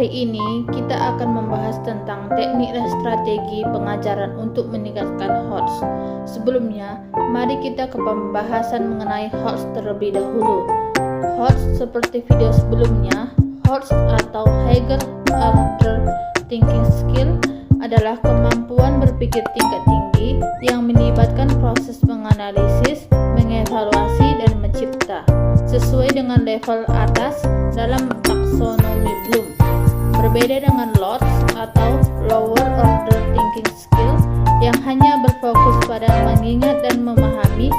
Hari ini kita akan membahas tentang teknik dan strategi pengajaran untuk meningkatkan HOTS. Sebelumnya, mari kita ke pembahasan mengenai HOTS terlebih dahulu. HOTS seperti video sebelumnya, HOTS atau Higher Order Thinking Skill adalah kemampuan berpikir tingkat tinggi yang melibatkan proses menganalisis, mengevaluasi, dan mencipta sesuai dengan level atas dalam taksonomi Bloom. Berbeda dengan LOTS atau Lower Order Thinking Skill yang hanya berfokus pada mengingat dan memahami,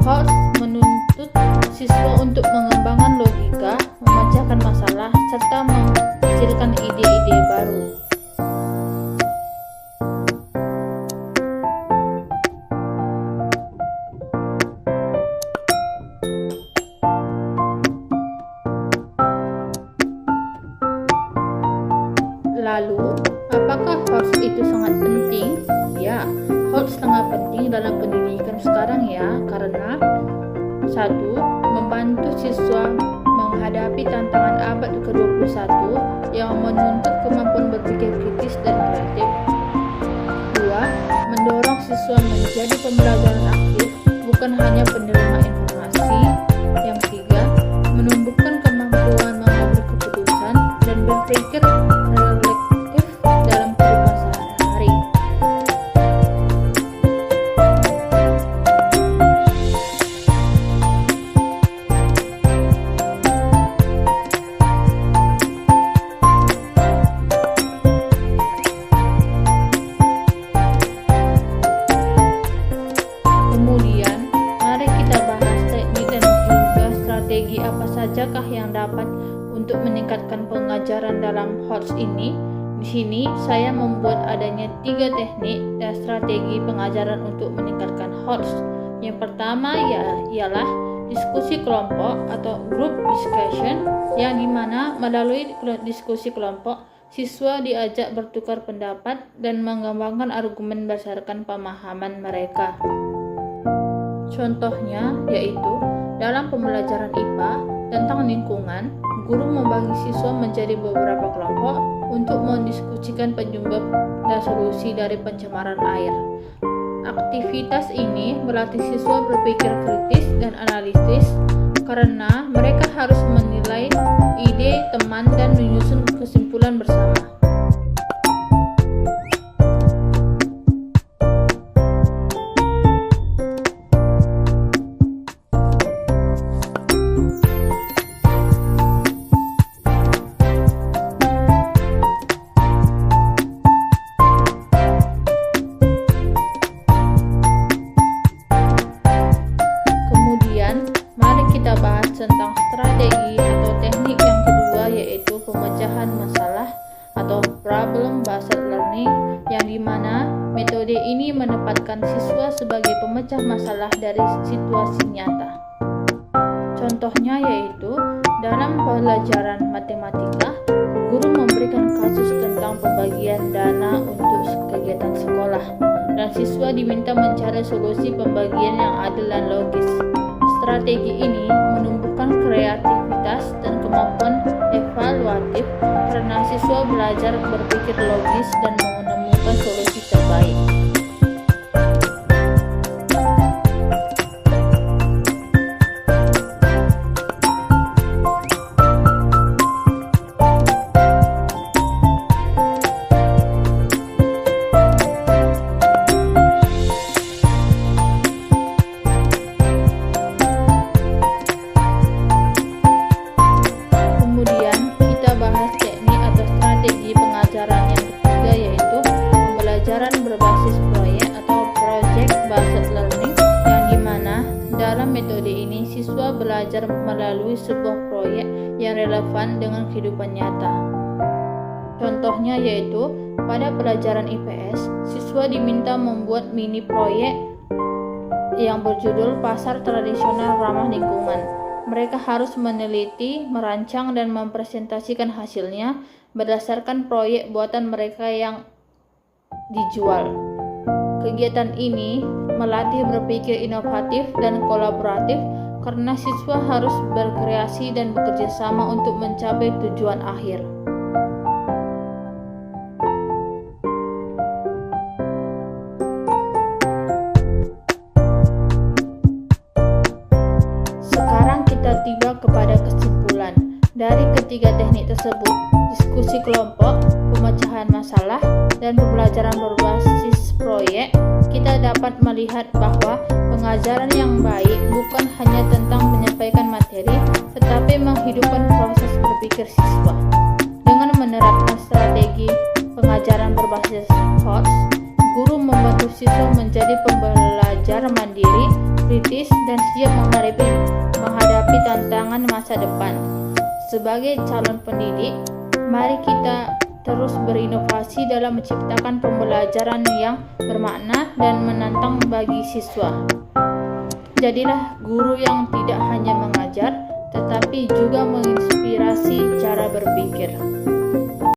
HOTS menuntut siswa untuk mengembangkan logika, memecahkan masalah, serta menghasilkan ide-ide baru. Lalu, apakah HOTS itu sangat penting? Ya, HOTS sangat penting dalam pendidikan sekarang ya, karena 1. Membantu siswa menghadapi tantangan abad ke-21 yang menuntut kemampuan berpikir kritis dan kreatif. 2. Mendorong siswa menjadi pembelajaran aktif, bukan hanya penerima informasi. Yang 3. Menumbuhkan kemampuan mengambil keputusan dan berpikir reflektif dalam kehidupan sehari-hari. Kemudian, mari kita bahas teknik dan juga strategi apa sajakah yang dapat untuk meningkatkan pengajaran dalam HOTS ini. Di sini saya membuat adanya 3 teknik dan strategi pengajaran untuk meningkatkan HOTS. Yang pertama ialah diskusi kelompok atau group discussion, yang dimana melalui diskusi kelompok siswa diajak bertukar pendapat dan mengembangkan argumen berdasarkan pemahaman mereka. Contohnya yaitu dalam pembelajaran IPA tentang lingkungan, guru membagi siswa menjadi beberapa kelompok untuk mendiskusikan penyebab dan solusi dari pencemaran air. Aktivitas ini melatih siswa berpikir kritis dan analitis karena mereka harus menilai ide teman dan menyusun kesimpulan bersama. Kita bahas tentang strategi atau teknik yang kedua, yaitu pemecahan masalah atau problem based learning, yang dimana metode ini menempatkan siswa sebagai pemecah masalah dari situasi nyata. Contohnya yaitu dalam pelajaran matematika, guru memberikan kasus tentang pembagian dana untuk kegiatan sekolah dan siswa diminta mencari solusi pembagian yang adil dan logis. Strategi ini menumbuhkan kreativitas dan kemampuan evaluatif karena siswa belajar berpikir logis dan menemukan solusi terbaik. Berbasis proyek atau project based learning, yang dimana dalam metode ini siswa belajar melalui sebuah proyek yang relevan dengan kehidupan nyata. Contohnya yaitu pada pelajaran IPS, siswa diminta membuat mini proyek yang berjudul Pasar Tradisional Ramah Lingkungan. Mereka harus meneliti, merancang, dan mempresentasikan hasilnya berdasarkan proyek buatan mereka yang dijual. Kegiatan ini melatih berpikir inovatif dan kolaboratif karena siswa harus berkreasi dan bekerja sama untuk mencapai tujuan akhir. ketiga teknik tersebut, diskusi kelompok, pemecahan masalah, dan pembelajaran berbasis proyek, kita dapat melihat bahwa pengajaran yang baik bukan hanya tentang menyampaikan materi, tetapi menghidupkan proses berpikir siswa. Dengan menerapkan strategi pengajaran berbasis HOTS, guru membantu siswa menjadi pembelajar mandiri, kritis, dan siap menghadapi tantangan masa depan. Sebagai calon pendidik, mari kita terus berinovasi dalam menciptakan pembelajaran yang bermakna dan menantang bagi siswa. Jadilah guru yang tidak hanya mengajar, tetapi juga menginspirasi cara berpikir.